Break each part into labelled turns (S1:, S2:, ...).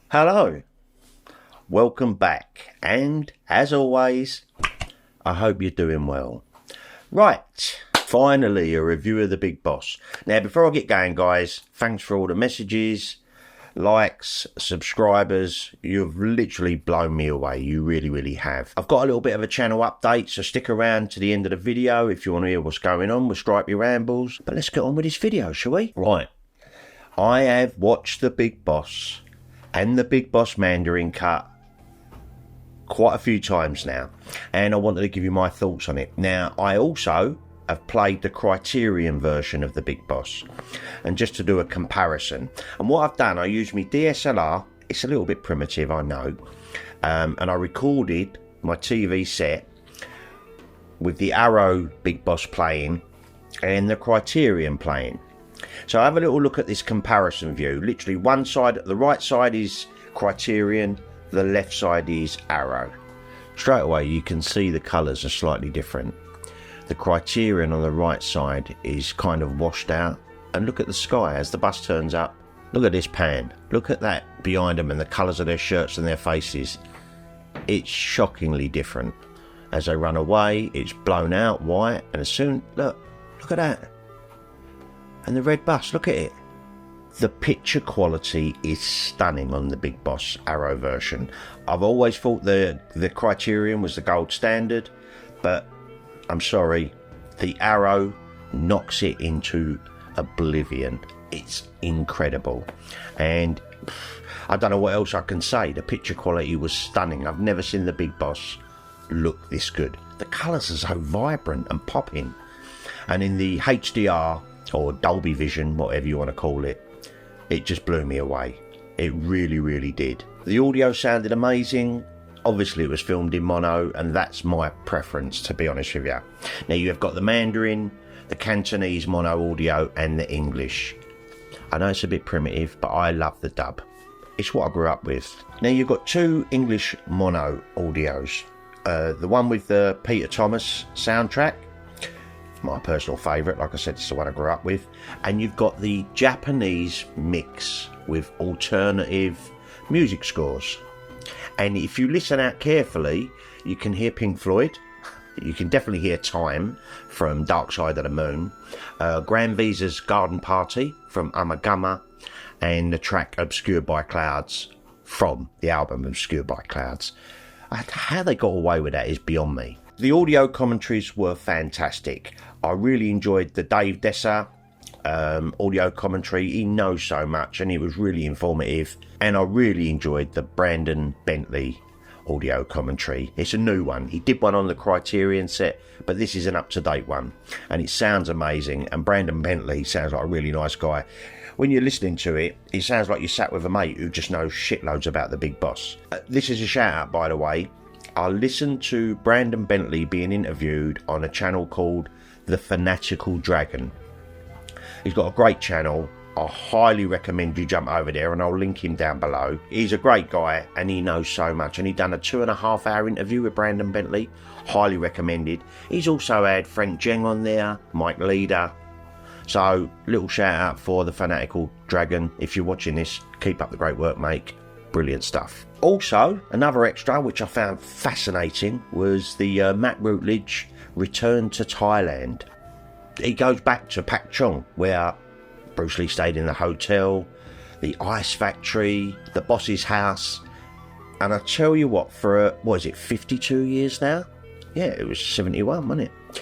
S1: Hello, welcome back, and as always, I hope you're doing well. Right, finally a review of The Big Boss. Now, before I get going, guys, thanks for all the messages, likes, subscribers. You've literally blown me away. You really have. I've got a little bit of a channel update, so stick around to the end of the video if you want to hear what's going on with Stripey Rambles. But let's get on with this video, shall we? Right, I have watched The Big Boss and The Big Boss Mandarin cut quite a few times now, and I wanted to give you my thoughts on it. Now, I also have played the Criterion version of The Big Boss, and just to do a comparison, and what I've done, I used my DSLR. It's a little bit primitive, I know, and I recorded my TV set with the Arrow Big Boss playing and the Criterion playing. So I have a little look at this comparison view. Literally, one side, the right side is Criterion, the left side is Arrow. Straight away you can see the colours are slightly different. The Criterion on the right side is kind of washed out, and look at the sky as the bus turns up. Look at this pan, look at that behind them and the colours of their shirts and their faces. It's shockingly different. As they run away, it's blown out white, and as soon, look at that. And the red bus, look at it. The picture quality is stunning on the Big Boss Arrow version. I've always thought the Criterion was the gold standard, but I'm sorry, the Arrow knocks it into oblivion. It's incredible, and I don't know what else I can say. The picture quality was stunning. I've never seen the Big Boss look this good. The colours are so vibrant and popping, and in the HDR or Dolby Vision, whatever you want to call it, it just blew me away. It really did. The audio sounded amazing. Obviously it was filmed in mono, and that's my preference, to be honest with you. Now you have got the Mandarin, the Cantonese mono audio, and the English. I know it's a bit primitive, but I love the dub. It's what I grew up with. Now you've got two English mono audios. The one with the Peter Thomas soundtrack, my personal favourite, like I said, it's the one I grew up with. And you've got the Japanese mix with alternative music scores. And if you listen out carefully, you can hear Pink Floyd. You can definitely hear Time from Dark Side of the Moon. Grand Visa's Garden Party from Amagama. And the track Obscured by Clouds from the album Obscured by Clouds. How they got away with that is beyond me. The audio commentaries were fantastic. I really enjoyed the Dave Dessa audio commentary. He knows so much, and it was really informative. And I really enjoyed the Brandon Bentley audio commentary. It's a new one. He did one on the Criterion set, but this is an up-to-date one, and it sounds amazing. And Brandon Bentley sounds like a really nice guy. When you're listening to it, it sounds like you sat with a mate who just knows shitloads about the Big Boss. This is a shout out, by the way. I listened to Brandon Bentley being interviewed on a channel called The Fanatical Dragon. He's got a great channel. I highly recommend you jump over there, and I'll link him down below. He's a great guy, and he knows so much, and he done a 2.5 hour interview with Brandon Bentley. Highly recommended. He's also had Frank Jeng on there, Mike Leader. So, little shout out for The Fanatical Dragon. If you're watching this, keep up the great work, mate. Brilliant stuff. Also, another extra which I found fascinating was the Matt Routledge return to Thailand. He goes back to Pak Chong, where Bruce Lee stayed in the hotel, the ice factory, the boss's house. And I tell you what, for, 52 years now? Yeah, it was 71, wasn't it?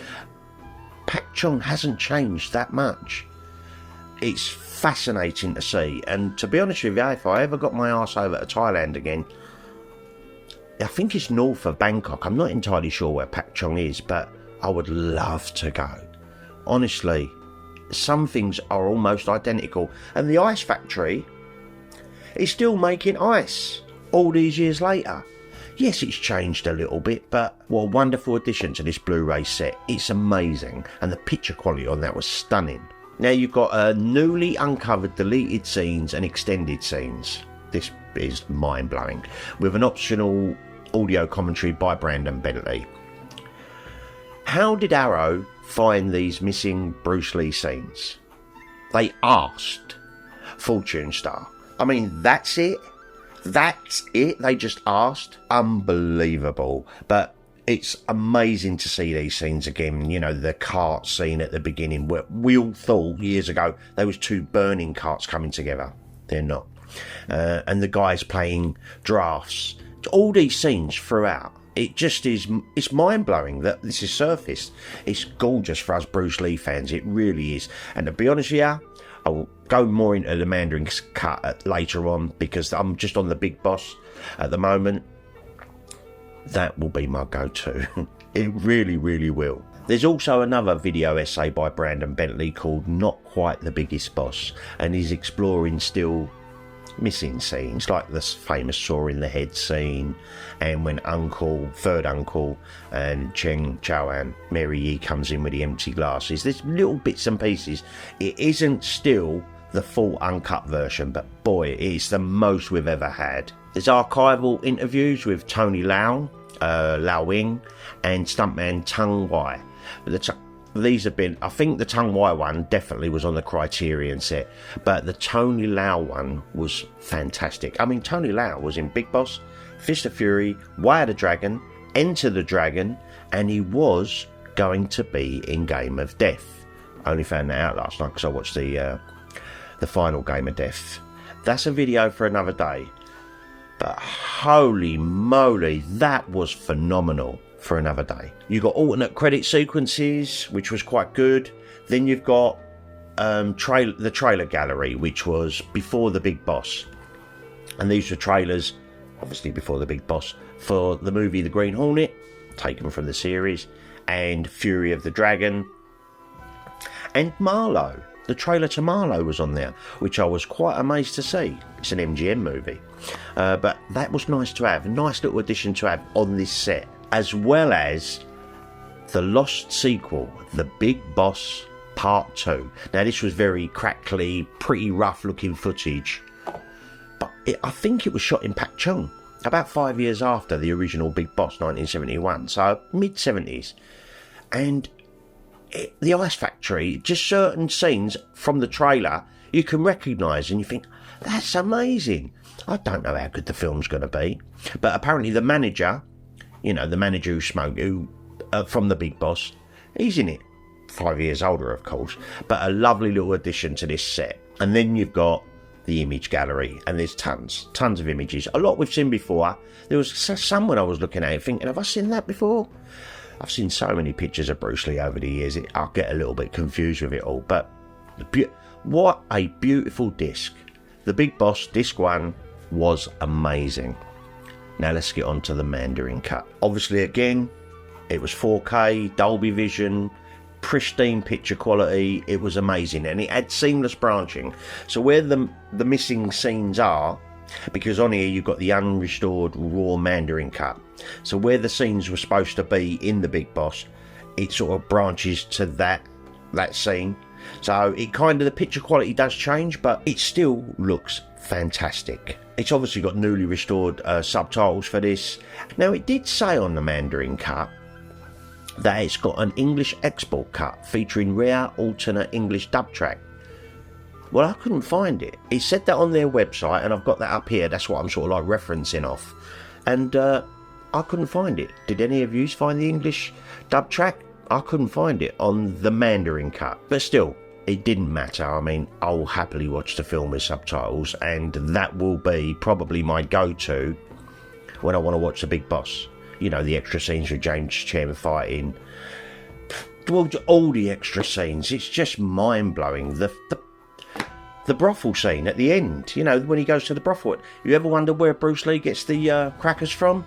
S1: Pak Chong hasn't changed that much. It's fascinating to see, and to be honest with you, if I ever got my arse over to Thailand again, I think it's north of Bangkok. I'm not entirely sure where Pak Chong is, but I would love to go. Honestly, some things are almost identical, and the ice factory is still making ice all these years later. Yes, it's changed a little bit, but what a wonderful addition to this Blu-ray set. It's amazing, and the picture quality on that was stunning. Now you've got newly uncovered deleted scenes and extended scenes. This is mind-blowing, with an optional audio commentary by Brandon Bentley. How did Arrow find these missing Bruce Lee scenes? They asked Fortune Star. I mean, that's it? That's it. They just asked. Unbelievable. But it's amazing to see these scenes again. You know, the cart scene at the beginning, where we all thought years ago there was two burning carts coming together. They're not. And the guys playing drafts. All these scenes throughout. It just is, it's mind-blowing that this is surfaced. It's gorgeous for us Bruce Lee fans, it really is. And to be honest with you, I will go more into the Mandarin cut later on, because I'm just on the Big Boss at the moment. That will be my go-to. It really, really will. There's also another video essay by Brandon Bentley called Not Quite the Biggest Boss, and he's exploring still missing scenes like this famous saw in the head scene, and when third uncle and Cheng Chowan, Mary Yi, comes in with the empty glasses. There's little bits and pieces. It isn't still the full uncut version, but boy, it's the most we've ever had. There's archival interviews with Tony Lau, Lau Wing, and stuntman Tung Wai. These have been, I think the Tung Wai one definitely was on the Criterion set, but the Tony Lau one was fantastic. I mean, Tony Lau was in Big Boss, Fist of Fury, Way of the Dragon, Enter the Dragon, and he was going to be in Game of Death. I only found that out last night because I watched the final Game of Death. That's a video for another day, but holy moly, that was phenomenal. For another day. You got alternate credit sequences, which was quite good. Then you've got the trailer gallery, which was before the Big Boss, and these were trailers, obviously before the Big Boss, for the movie The Green Hornet, taken from the series, and Fury of the Dragon, and Marlowe. The trailer to Marlowe was on there, which I was quite amazed to see. It's an MGM movie, but that was nice to have. A nice little addition to have on this set. As well as the lost sequel, The Big Boss Part 2. Now, this was very crackly, pretty rough looking footage, but I think it was shot in Pak Chung, about 5 years after the original Big Boss, 1971, so mid-70s. And the Ice Factory, just certain scenes from the trailer, you can recognise and you think, that's amazing. I don't know how good the film's going to be, but apparently the manager... You know, the manager who smoked, from the Big Boss, he's in it. 5 years older, of course, but a lovely little addition to this set. And then you've got the image gallery, and there's tons of images. A lot we've seen before. There was someone I was looking at thinking, have I seen that before? I've seen so many pictures of Bruce Lee over the years, I'll get a little bit confused with it all. But what a beautiful disc. The Big Boss, disc 1, was amazing. Now let's get on to the Mandarin cut. Obviously, again, it was 4K, Dolby Vision, pristine picture quality. It was amazing, and it had seamless branching. So where the missing scenes are, because on here you've got the unrestored raw Mandarin cut. So where the scenes were supposed to be in the Big Boss, it sort of branches to that scene. So it kind of, the picture quality does change, but it still looks fantastic. It's obviously got newly restored subtitles for this. Now, it did say on the Mandarin cut that it's got an English export cut featuring rare alternate English dub track. Well, I couldn't find it. It said that on their website, and I've got that up here. That's what I'm sort of like referencing off. And I couldn't find it. Did any of you find the English dub track? I couldn't find it on the Mandarin cut. But still, it didn't matter. I mean, I'll happily watch the film with subtitles, and that will be probably my go-to when I want to watch The Big Boss. You know, the extra scenes with James Chen fighting. Well, all the extra scenes. It's just mind-blowing. The brothel scene at the end, you know, when he goes to the brothel. You ever wonder where Bruce Lee gets the crackers from?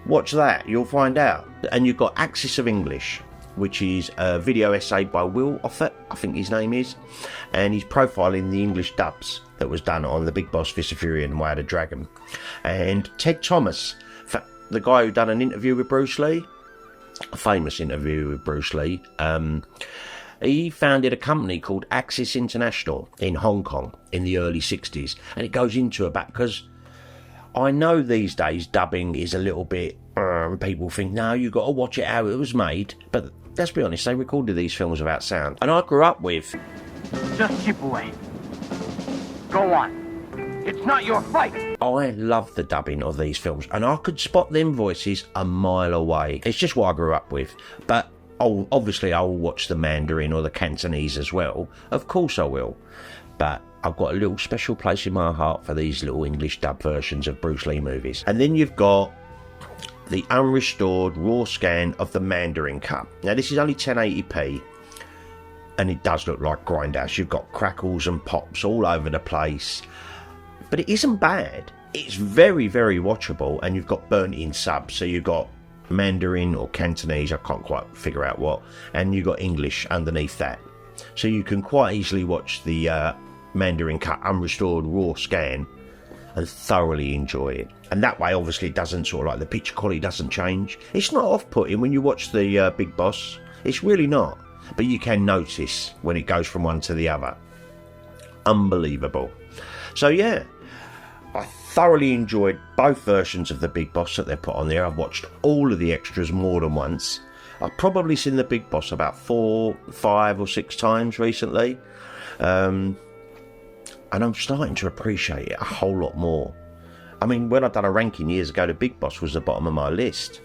S1: Watch that, you'll find out. And you've got Axis of English, which is a video essay by Will Offit, I think his name is, and he's profiling the English dubs that was done on The Big Boss, Fist of Fury and Way of the Dragon. And Ted Thomas, the guy who done an interview with Bruce Lee, a famous interview with Bruce Lee, he founded a company called Axis International in Hong Kong in the early 60s, and it goes into about, because I know these days dubbing is a little bit, people think, no, you've got to watch it how it was made, but let's be honest, they recorded these films without sound. And I grew up with...
S2: Just chip away. Go on. It's It's not your fight.
S1: I love the dubbing of these films, and I could spot them voices a mile away. It's just what I grew up with. But obviously I will watch the Mandarin or the Cantonese as well. Of course I will. But I've got a little special place in my heart for these little English dub versions of Bruce Lee movies. And then you've got the unrestored raw scan of the Mandarin cut. Now this is only 1080p, and it does look like grindhouse. You've got crackles and pops all over the place, but it isn't bad. It's very, very watchable, and you've got burnt in subs, so you've got Mandarin or Cantonese, I can't quite figure out what, and you've got English underneath that, so you can quite easily watch the Mandarin cut unrestored raw scan and thoroughly enjoy it. And that way obviously it doesn't sort of like, the picture quality doesn't change. It's not off-putting when you watch the Big Boss, it's really not, but you can notice when it goes from one to the other. Unbelievable. So yeah, I thoroughly enjoyed both versions of the Big Boss that they put on there. I've watched all of the extras more than once. I've probably seen the Big Boss about 4, 5 or 6 times recently, and I'm starting to appreciate it a whole lot more. I mean, when I'd done a ranking years ago, the Big Boss was the bottom of my list.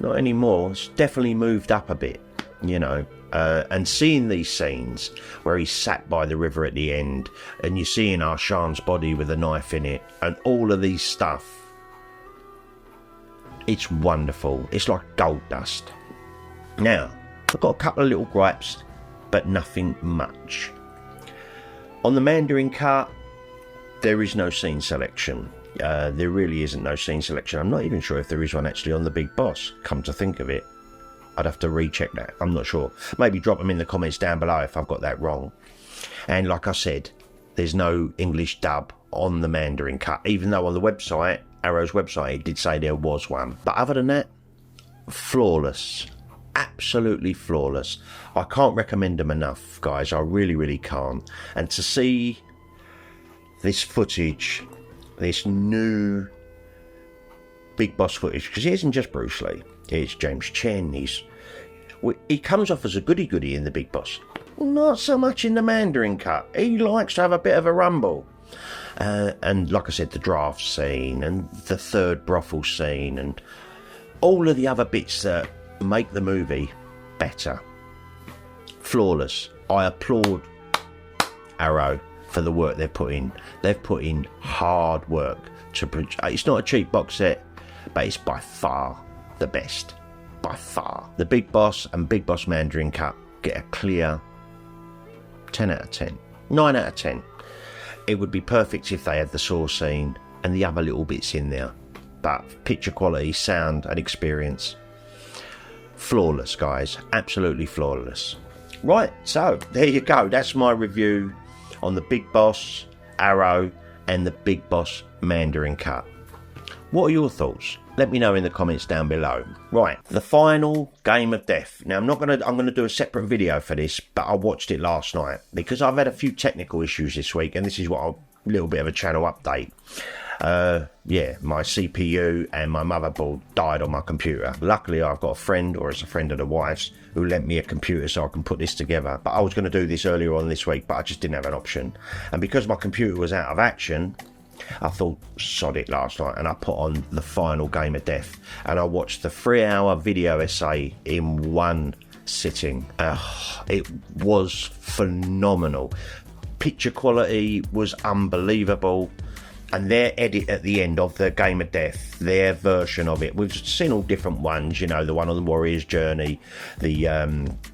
S1: Not anymore. It's definitely moved up a bit, you know. And seeing these scenes where he's sat by the river at the end, and you're seeing Arshan's body with a knife in it, and all of these stuff, it's wonderful. It's like gold dust. Now, I've got a couple of little gripes, but nothing much. On the Mandarin cut, there is no scene selection. There really isn't no scene selection. I'm not even sure if there is one actually on the Big Boss, come to think of it. I'd have to recheck that. I'm not sure. Maybe drop them in the comments down below if I've got that wrong. And like I said, there's no English dub on the Mandarin cut, even though on the website, Arrow's website, it did say there was one. But other than that, flawless. Absolutely flawless. I can't recommend them enough, guys. I really, really can't. And to see this footage, this new Big Boss footage, because it isn't just Bruce Lee. It's James Chen. He comes off as a goody-goody in the Big Boss. Not so much in the Mandarin cut. He likes to have a bit of a rumble. And like I said, the draft scene and the third brothel scene and all of the other bits that make the movie better. Flawless. I applaud Arrow for the work they've put in. They've put in hard work to produce. It's not a cheap box set, but it's by far the best. By far. The Big Boss and Big Boss Mandarin cut get a clear 10 out of 10. 9 out of 10. It would be perfect if they had the saw scene and the other little bits in there. But picture quality, sound and experience, flawless, guys. Absolutely flawless. Right, so there you go. That's my review on the Big Boss, Arrow and the Big Boss Mandarin cut. What are your thoughts? Let me know in the comments down below. Right, the final Game of Death. Now I'm gonna do a separate video for this, but I watched it last night because I've had a few technical issues this week, and this is what a little bit of a channel update. Yeah, my CPU and my motherboard died on my computer. Luckily I've got a friend, or it's a friend of the wife's, who lent me a computer so I can put this together. But I was going to do this earlier on this week, but I just didn't have an option. And because my computer was out of action, I thought, sod it, last night, and I put on the final Game of Death, and I watched the 3-hour video essay in one sitting. It was phenomenal. Picture quality was unbelievable, and their edit at the end of the Game of Death, their version of it, we've seen all different ones, you know, the one on the Warrior's Journey, the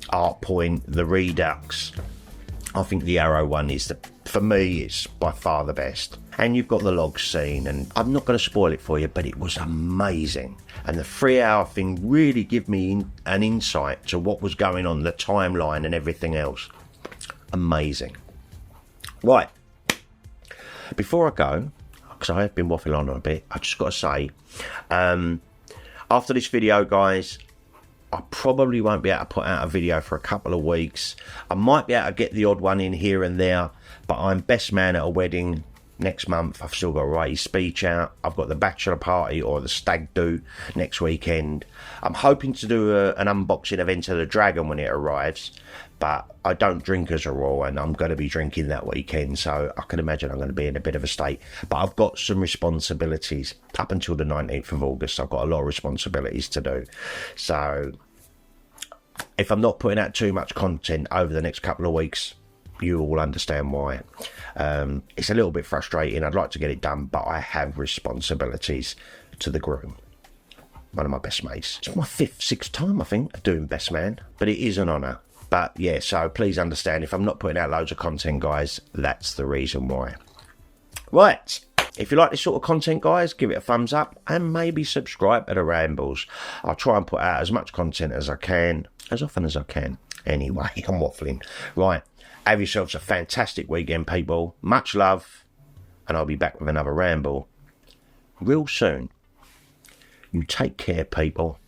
S1: Art Point, the Redux. I think the Arrow one is, for me, it's by far the best. And you've got the log scene, and I'm not going to spoil it for you, but it was amazing. And the 3-hour thing really gave me an insight to what was going on, the timeline and everything else. Amazing. Right, before I go, because I have been waffling on a bit, I just got to say, after this video, guys, I probably won't be able to put out a video for a couple of weeks. I might be able to get the odd one in here and there, but I'm best man at a wedding next month. I've still got a raised speech out. I've got the bachelor party or the stag do next weekend. I'm hoping to do an unboxing of Enter the Dragon when it arrives, but I don't drink as a rule, and I'm going to be drinking that weekend, so I can imagine I'm going to be in a bit of a state. But I've got some responsibilities up until the 19th of August. I've got a lot of responsibilities to do. So if I'm not putting out too much content over the next couple of weeks, you all understand why. It's a little bit frustrating. I'd like to get it done, but I have responsibilities to the groom, one of my best mates. It's my 5th, 6th time, I think, doing best man, but it is an honour. But yeah, so please understand, if I'm not putting out loads of content, guys, that's the reason why. Right, if you like this sort of content, guys, give it a thumbs up and maybe subscribe to the Rambles. I'll try and put out as much content as I can, as often as I can. Anyway, I'm waffling. Right, have yourselves a fantastic weekend, people. Much love, and I'll be back with another ramble real soon. You take care, people.